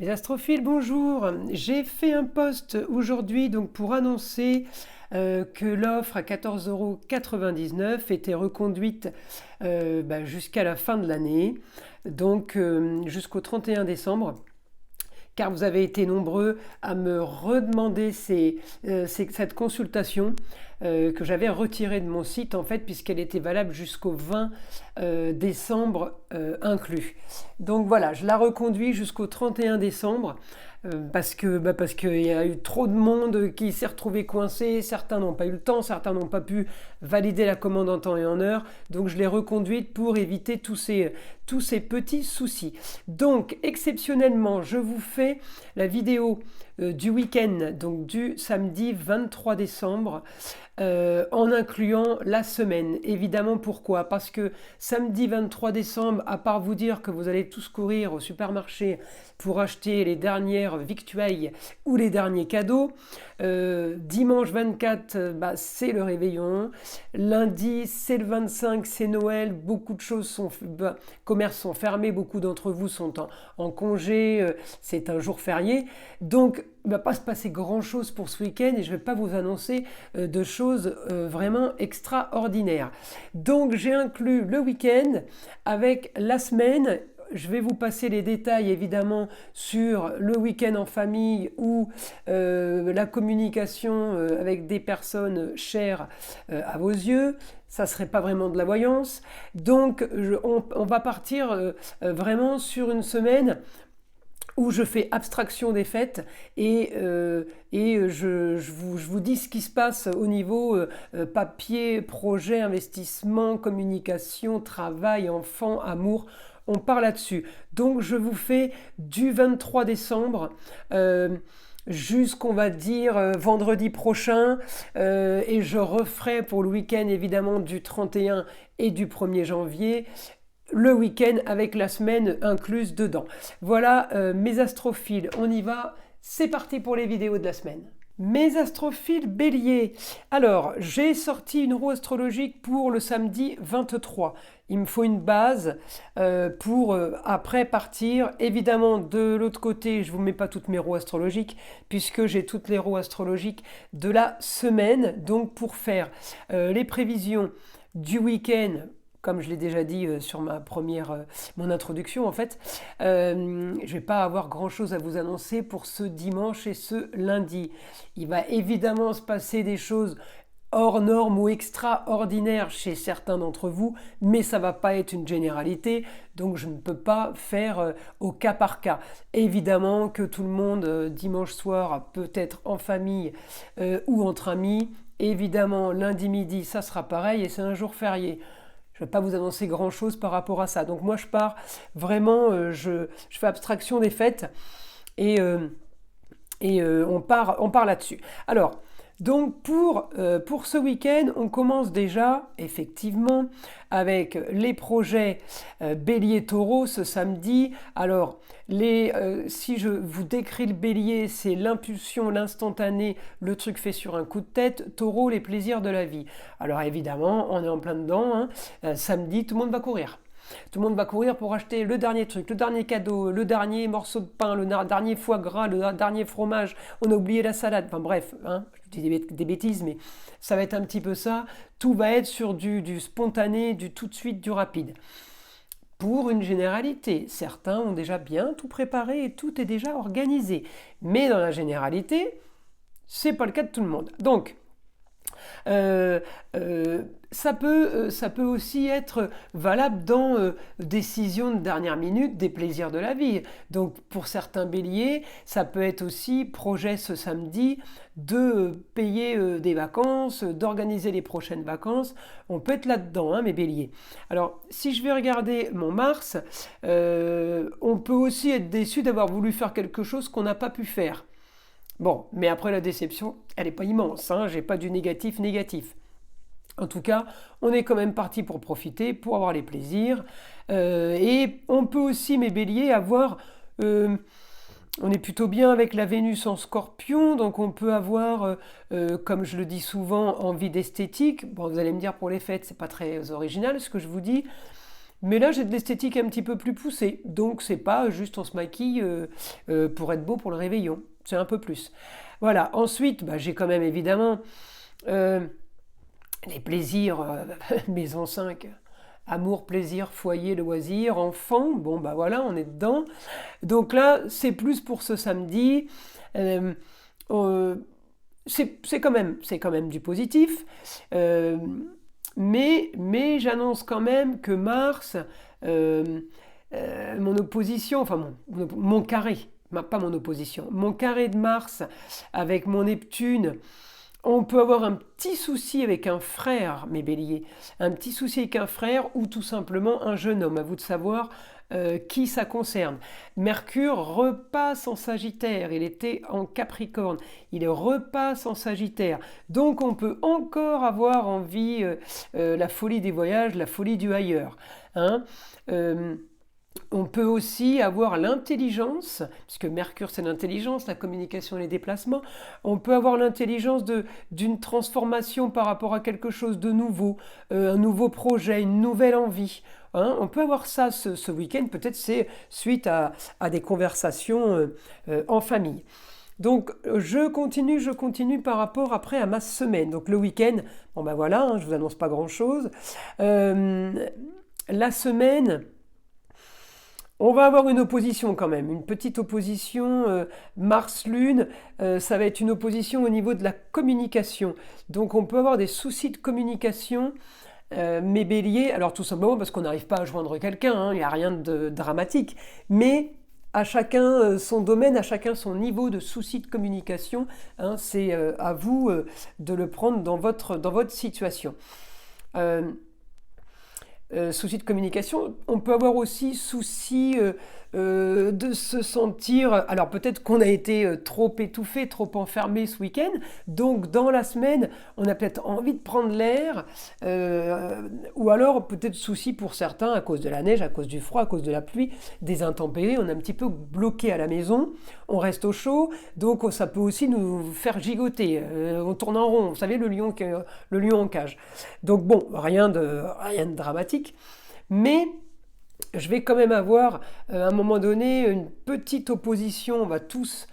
Mes astrophiles, bonjour. J'ai fait un post aujourd'hui donc pour annoncer que l'offre à 14,99 € était reconduite jusqu'à la fin de l'année, donc jusqu'au 31 décembre. Car vous avez été nombreux à me redemander cette consultation que j'avais retirée de mon site en fait, puisqu'elle était valable jusqu'au 20 décembre inclus. Donc voilà, je la reconduis jusqu'au 31 décembre. Parce qu'il y a eu trop de monde qui s'est retrouvé coincé, certains n'ont pas eu le temps, certains n'ont pas pu valider la commande en temps et en heure, donc je l'ai reconduite pour éviter tous ces petits soucis. Donc exceptionnellement, je vous fais la vidéo du week-end, donc du samedi 23 décembre, en incluant la semaine. Évidemment, pourquoi? Parce que samedi 23 décembre, à part vous dire que vous allez tous courir au supermarché pour acheter les dernières victuailles ou les derniers cadeaux, dimanche 24, c'est le réveillon. Lundi, c'est le 25, c'est Noël. Beaucoup de choses commerces sont fermés, beaucoup d'entre vous sont en congé, c'est un jour férié. Donc, il ne va pas se passer grand-chose pour ce week-end et je ne vais pas vous annoncer de choses vraiment extraordinaires. Donc, j'ai inclus le week-end avec la semaine. Je vais vous passer les détails évidemment sur le week-end en famille ou la communication avec des personnes chères à vos yeux. Ça ne serait pas vraiment de la voyance. Donc on va partir vraiment sur une semaine où je fais abstraction des fêtes et je vous dis ce qui se passe au niveau papier, projet, investissement, communication, travail, enfant, amour. On part là-dessus. Donc je vous fais du 23 décembre jusqu'on va dire vendredi prochain et je referai pour le week-end évidemment du 31 et du 1er janvier le week-end avec la semaine incluse dedans. Voilà mes astrophiles, on y va, c'est parti pour les vidéos de la semaine. Mes astrophiles bélier. Alors, j'ai sorti une roue astrologique pour le samedi 23. Il me faut une base pour après partir. Évidemment, de l'autre côté, je ne vous mets pas toutes mes roues astrologiques puisque j'ai toutes les roues astrologiques de la semaine. Donc, pour faire les prévisions du week-end, comme je l'ai déjà dit sur mon introduction en fait, je ne vais pas avoir grand chose à vous annoncer pour ce dimanche et ce lundi. Il va évidemment se passer des choses hors normes ou extraordinaires chez certains d'entre vous, mais ça ne va pas être une généralité, donc je ne peux pas faire au cas par cas. Évidemment que tout le monde dimanche soir peut être en famille ou entre amis. Évidemment lundi midi ça sera pareil et c'est un jour férié. Je ne vais pas vous annoncer grand-chose par rapport à ça. Donc moi, je pars vraiment, je fais abstraction des fêtes et on part là-dessus. Alors, donc pour ce week-end, on commence déjà effectivement avec les projets Bélier-Taureau ce samedi. Alors, si je vous décris le Bélier, c'est l'impulsion, l'instantané, le truc fait sur un coup de tête. Taureau, les plaisirs de la vie. Alors évidemment, on est en plein dedans. Samedi, tout le monde va courir. Tout le monde va courir pour acheter le dernier truc, le dernier cadeau, le dernier morceau de pain, le dernier foie gras, le dernier fromage. On a oublié la salade. Enfin bref, je dis des bêtises, mais ça va être un petit peu ça. Tout va être sur du spontané, du tout de suite, du rapide. Pour une généralité, certains ont déjà bien tout préparé et tout est déjà organisé. Mais dans la généralité, c'est pas le cas de tout le monde. Donc, ça peut aussi être valable dans décision de dernière minute des plaisirs de la vie. Donc pour certains béliers, ça peut être aussi projet ce samedi de payer des vacances, d'organiser les prochaines vacances. On peut être là-dedans, mes béliers. Alors si je vais regarder mon Mars, on peut aussi être déçu d'avoir voulu faire quelque chose qu'on n'a pas pu faire. Bon, mais après la déception, elle n'est pas immense, j'ai pas du négatif. En tout cas, on est quand même parti pour profiter, pour avoir les plaisirs. Et on peut aussi, mes béliers, avoir... on est plutôt bien avec la Vénus en Scorpion, donc on peut avoir, comme je le dis souvent, envie d'esthétique. Bon, vous allez me dire pour les fêtes, c'est pas très original ce que je vous dis. Mais là, j'ai de l'esthétique un petit peu plus poussée. Donc, c'est pas juste on se maquille pour être beau pour le réveillon. C'est un peu plus. Voilà. Ensuite, bah, j'ai quand même évidemment euh, les plaisirs maison 5. Amour, plaisir, foyer, loisir, enfant. Bon, bah voilà, on est dedans. Donc là, c'est plus pour ce samedi. Euh, euh, c'est quand même du positif. Euh, mais j'annonce quand même que Mars, euh, mon opposition, enfin mon carré, pas mon opposition, mon carré de Mars avec mon Neptune, on peut avoir un petit souci avec un frère, mes béliers, un petit souci avec un frère ou tout simplement un jeune homme. À vous de savoir qui ça concerne. Mercure repasse en Sagittaire, il était en Capricorne, il repasse en Sagittaire. Donc on peut encore avoir envie la folie des voyages, la folie du ailleurs. Hein. On peut aussi avoir l'intelligence, puisque Mercure c'est l'intelligence, la communication et les déplacements, on peut avoir l'intelligence d'une transformation par rapport à quelque chose de nouveau, un nouveau projet, une nouvelle envie. Hein. On peut avoir ça ce week-end, peut-être c'est suite à des conversations en famille. Donc je continue par rapport après à ma semaine. Donc le week-end, bon ben voilà, hein, je vous annonce pas grand-chose. La semaine... On va avoir une opposition quand même, une petite opposition Mars-Lune, ça va être une opposition au niveau de la communication. Donc on peut avoir des soucis de communication, mes béliers, alors tout simplement parce qu'on n'arrive pas à joindre quelqu'un, hein, il n'y a rien de dramatique, mais à chacun son domaine, à chacun son niveau de soucis de communication, hein, c'est à vous de le prendre dans votre situation. Souci de communication, on peut avoir aussi souci de se sentir... Alors peut-être qu'on a été trop étouffé, trop enfermé ce week-end, donc dans la semaine, on a peut-être envie de prendre l'air, ou alors peut-être souci pour certains à cause de la neige, à cause du froid, à cause de la pluie, des intempéries, on est un petit peu bloqué à la maison, on reste au chaud, donc ça peut aussi nous faire gigoter, on tourne en rond, vous savez le lion en cage. Donc bon, rien de dramatique, mais je vais quand même avoir à un moment donné une petite opposition, on va tous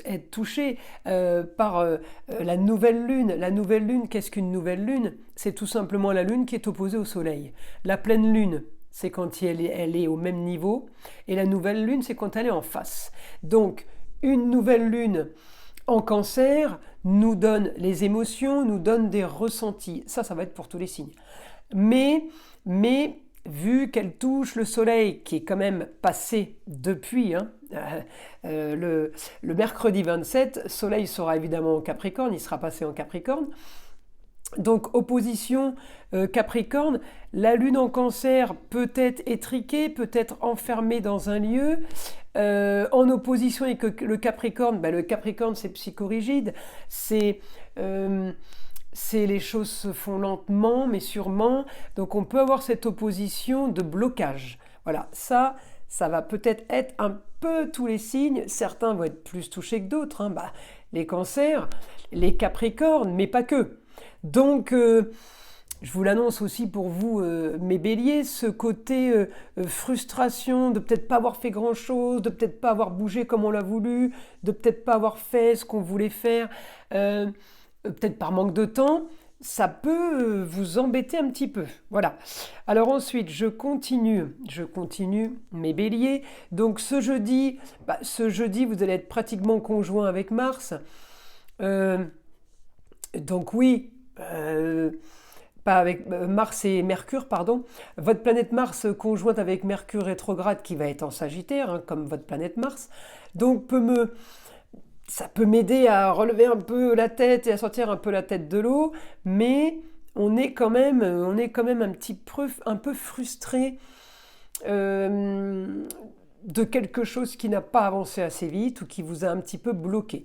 être touchés par la nouvelle lune. La nouvelle lune, qu'est-ce qu'une nouvelle lune? C'est tout simplement la lune qui est opposée au soleil. La pleine lune, c'est quand elle est au même niveau, et la nouvelle lune, c'est quand elle est en face. Donc, une nouvelle lune en Cancer nous donne les émotions, nous donne des ressentis. Ça va être pour tous les signes. Mais vu qu'elle touche le soleil, qui est quand même passé depuis, hein, le mercredi 27, soleil sera évidemment en Capricorne, il sera passé en Capricorne. Donc opposition Capricorne, la lune en Cancer peut être étriquée, peut être enfermée dans un lieu, en opposition avec le Capricorne. Le Capricorne c'est psychorigide, c'est les choses se font lentement mais sûrement, donc on peut avoir cette opposition de blocage. Voilà, ça va peut-être être un peu tous les signes, certains vont être plus touchés que d'autres, hein. Les Cancers, les Capricornes, mais pas que. Donc, je vous l'annonce aussi pour vous, mes béliers, ce côté frustration de peut-être pas avoir fait grand-chose, de peut-être pas avoir bougé comme on l'a voulu, de peut-être pas avoir fait ce qu'on voulait faire, peut-être par manque de temps, ça peut vous embêter un petit peu. Voilà. Alors ensuite, je continue, mes béliers. Donc ce jeudi, vous allez être pratiquement conjoint avec Mars. Donc oui, pas avec Mars et Mercure, pardon. Votre planète Mars conjointe avec Mercure rétrograde qui va être en Sagittaire, hein, comme votre planète Mars. Donc ça peut m'aider à relever un peu la tête et à sortir un peu la tête de l'eau, mais on est quand même un peu frustré de quelque chose qui n'a pas avancé assez vite ou qui vous a un petit peu bloqué.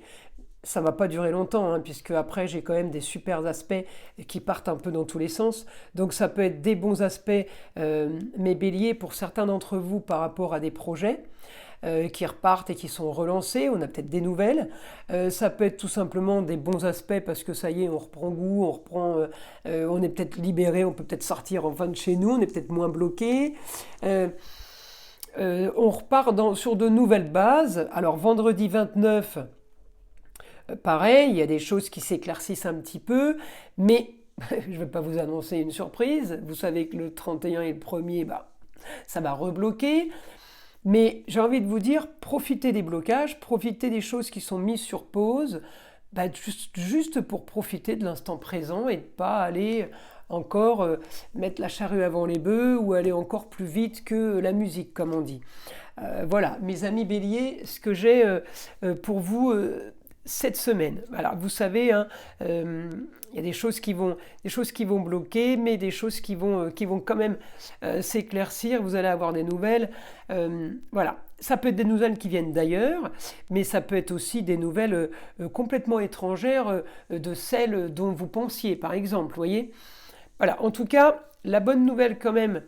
ça va pas durer longtemps, hein, puisque après j'ai quand même des super aspects qui partent un peu dans tous les sens. Donc ça peut être des bons aspects, mes béliers, pour certains d'entre vous par rapport à des projets qui repartent et qui sont relancés. On a peut-être des nouvelles. Ça peut être tout simplement des bons aspects parce que ça y est, on reprend goût, on est peut-être libéré, on peut peut-être sortir enfin de chez nous, on est peut-être moins bloqué. On repart sur de nouvelles bases. Alors vendredi 29, pareil, il y a des choses qui s'éclaircissent un petit peu, mais je ne vais pas vous annoncer une surprise. Vous savez que le 31 et le 1er, bah, ça va rebloquer. Mais j'ai envie de vous dire, profitez des blocages, profitez des choses qui sont mises sur pause, bah, juste pour profiter de l'instant présent et de ne pas aller encore mettre la charrue avant les bœufs ou aller encore plus vite que la musique, comme on dit. Voilà, mes amis béliers, ce que j'ai pour vous cette semaine. Alors, vous savez, hein, il y a des choses qui vont bloquer, mais des choses qui vont quand même s'éclaircir. Vous allez avoir des nouvelles. Voilà, ça peut être des nouvelles qui viennent d'ailleurs, mais ça peut être aussi des nouvelles complètement étrangères de celles dont vous pensiez, par exemple. Vous voyez ? Voilà, en tout cas, la bonne nouvelle quand même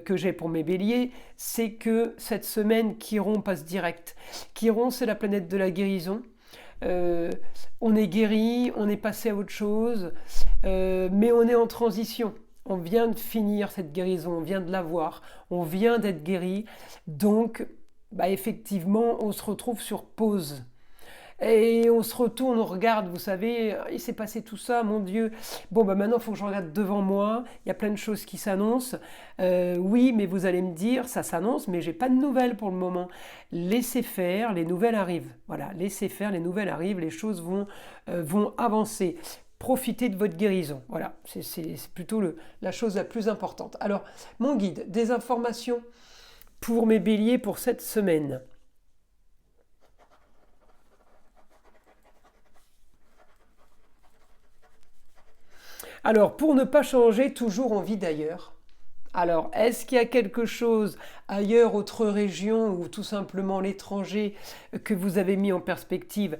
que j'ai pour mes béliers, c'est que cette semaine, Chiron passe direct. Chiron, c'est la planète de la guérison. On est guéri, on est passé à autre chose, mais on est en transition. On vient de finir cette guérison, on vient de l'avoir, on vient d'être guéri. Donc, bah, effectivement, on se retrouve sur pause. Et on se retourne, on regarde, vous savez, il s'est passé tout ça, mon Dieu. Bon, bah maintenant, il faut que je regarde devant moi. Il y a plein de choses qui s'annoncent. Oui, mais vous allez me dire, ça s'annonce, mais j'ai pas de nouvelles pour le moment. Laissez faire, les nouvelles arrivent. Voilà, laissez faire, les nouvelles arrivent, les choses vont avancer. Profitez de votre guérison. Voilà, c'est plutôt la chose la plus importante. Alors, mon guide, des informations pour mes béliers pour cette semaine. Alors, pour ne pas changer, toujours envie d'ailleurs. Alors, est-ce qu'il y a quelque chose ailleurs, autre région ou tout simplement l'étranger que vous avez mis en perspective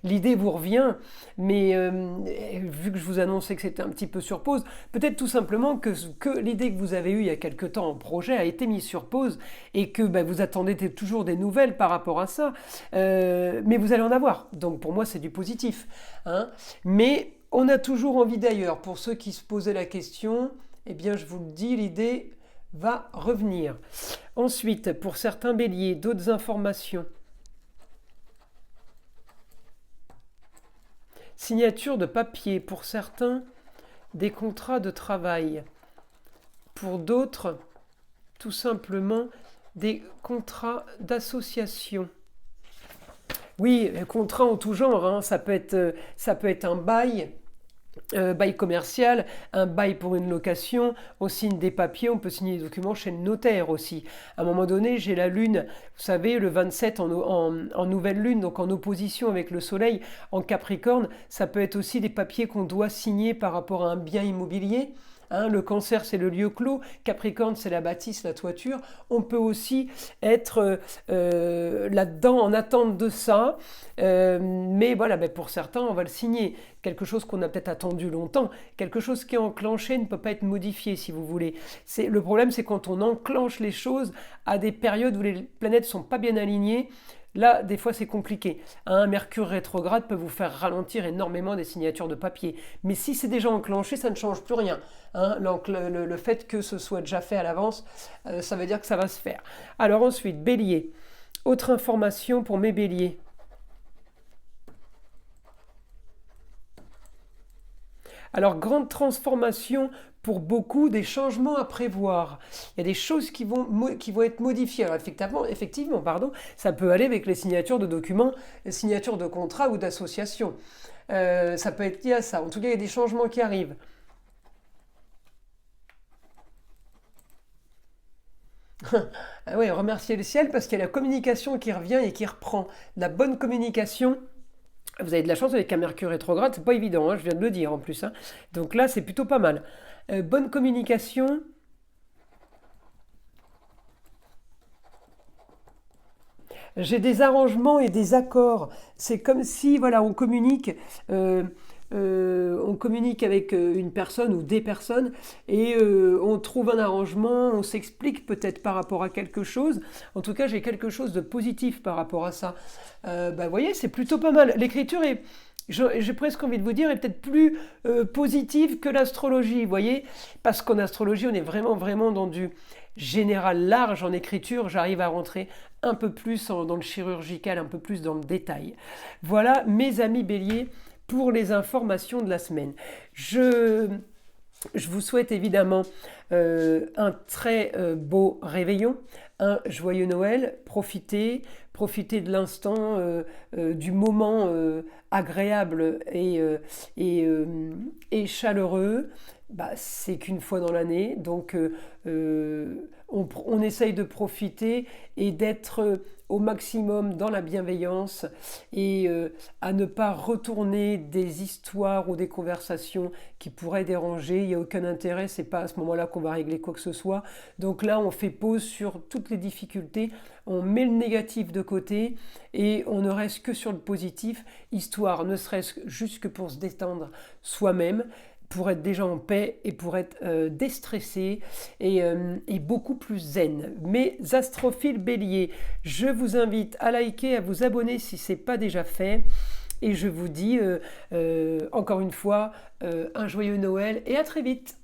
l'idée vous revient, mais vu que je vous annonçais que c'était un petit peu sur pause, peut-être tout simplement que l'idée que vous avez eue il y a quelque temps en projet a été mise sur pause et que vous attendez toujours des nouvelles par rapport à ça, mais vous allez en avoir. Donc pour moi, c'est du positif. Hein. Mais on a toujours envie d'ailleurs. Pour ceux qui se posaient la question, eh bien je vous le dis, l'idée va revenir. Ensuite, pour certains béliers, d'autres informations. Signature de papier, pour certains, des contrats de travail. Pour d'autres, tout simplement, des contrats d'association. Oui, les contrats en tout genre, hein, ça peut être un bail commercial, un bail pour une location, on signe des papiers, on peut signer des documents chez le notaire aussi. À un moment donné, j'ai la lune, vous savez, le 27 en nouvelle lune, donc en opposition avec le soleil en Capricorne, ça peut être aussi des papiers qu'on doit signer par rapport à un bien immobilier. Hein, le Cancer, c'est le lieu clos. Capricorne, c'est la bâtisse, la toiture. On peut aussi être là-dedans en attente de ça. Mais voilà, pour certains, on va le signer. Quelque chose qu'on a peut-être attendu longtemps. Quelque chose qui est enclenché ne peut pas être modifié, si vous voulez. Le problème, c'est quand on enclenche les choses à des périodes où les planètes ne sont pas bien alignées. Là, des fois, c'est compliqué. Un Mercure rétrograde peut vous faire ralentir énormément des signatures de papier. Mais si c'est déjà enclenché, ça ne change plus rien. Hein, le fait que ce soit déjà fait à l'avance, ça veut dire que ça va se faire. Alors ensuite, Bélier. Autre information pour mes Béliers. Alors, grande transformation pour beaucoup, des changements à prévoir. Il y a des choses qui vont être modifiées. Alors, effectivement, ça peut aller avec les signatures de documents, les signatures de contrats ou d'associations. Ça peut être lié à ça. En tout cas, il y a des changements qui arrivent. Ah oui, remercier le ciel parce qu'il y a la communication qui revient et qui reprend. La bonne communication. Vous avez de la chance avec un Mercure rétrograde, c'est pas évident, hein, je viens de le dire en plus. Hein. Donc là, c'est plutôt pas mal. Bonne communication. j'ai des arrangements et des accords. C'est comme si, voilà, on communique avec une personne ou des personnes et on trouve un arrangement, on s'explique peut-être par rapport à quelque chose. En tout cas, j'ai quelque chose de positif par rapport à ça. Vous voyez, c'est plutôt pas mal. L'écriture est, j'ai presque envie de vous dire, est peut-être plus positive que l'astrologie, vous voyez, parce qu'en astrologie, on est vraiment, vraiment dans du général large. En écriture, j'arrive à rentrer un peu plus dans le chirurgical, un peu plus dans le détail. Voilà, mes amis béliers, pour les informations de la semaine. Je vous souhaite évidemment un très beau réveillon, un joyeux Noël. Profitez de l'instant, du moment agréable et chaleureux. C'est qu'une fois dans l'année, donc on essaye de profiter et d'être au maximum dans la bienveillance et à ne pas retourner des histoires ou des conversations qui pourraient déranger. Il n'y a aucun intérêt, c'est pas à ce moment-là qu'on va régler quoi que ce soit. Donc là, on fait pause sur toutes les difficultés, on met le négatif de côté et on ne reste que sur le positif, histoire ne serait-ce juste que pour se détendre soi-même, pour être déjà en paix et pour être déstressé et beaucoup plus zen. Mes astrophiles béliers, je vous invite à liker, à vous abonner si ce n'est pas déjà fait. Et je vous dis encore une fois un joyeux Noël et à très vite.